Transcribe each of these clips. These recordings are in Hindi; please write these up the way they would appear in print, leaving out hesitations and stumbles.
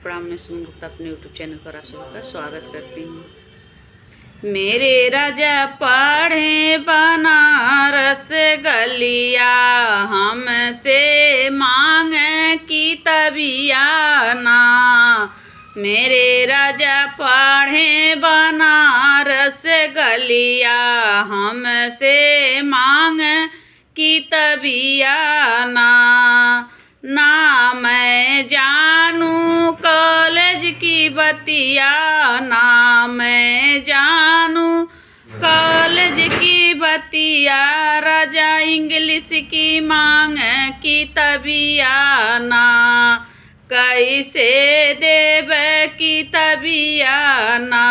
प्रणाम। मैं सुमन गुप्ता अपने यूट्यूब चैनल पर आप सबका स्वागत करती हूँ। मेरे राजा पढ़े बनारस गलिया, हमसे मांगे किताबिया ना। मेरे राजा पढ़े बनारस गलिया, हमसे मांगे किताबिया ना। ना मैं जानू कॉलेज की बतिया, ना मैं जानू कॉलेज की बतिया। राजा इंग्लिश की मांग किताबिया ना। कैसे देव किताबिया ना।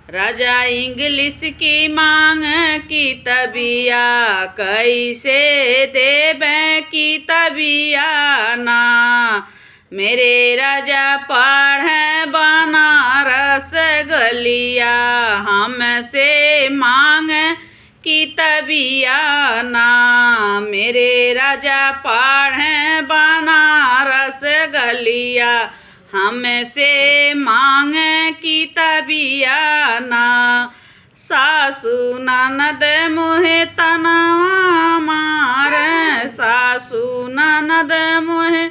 राजा इंग्लिश की मांग किताबिया, कैसे देव किताबिया ना। मेरे राजा पढ़े बनारस गलिया, हमसे मांग किताबिया ना। मेरे राजा पढ़े बनारस गलिया, हमसे मांग किताबिया ना। सासू ननद मोहे तनवा मारे, सासू ननद मोहे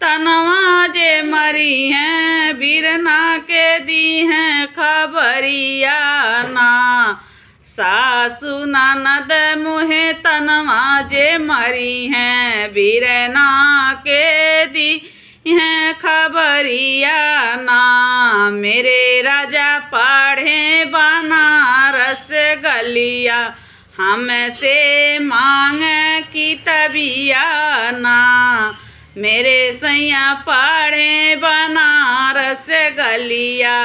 तनवा जे मरी हैं, बिरना के दी हैं खबरिया ना। सासू ननद मोहे तनवा जे मरी हैं, बिरना के दी हैं खबरिया ना। मेरे राजा पढ़े बनारस गलिया, हमसे मांग किताबिया ना। मेरे सैया पढ़े बनारस गलिया,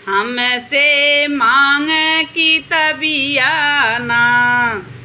हमसे मांग किताबिया ना।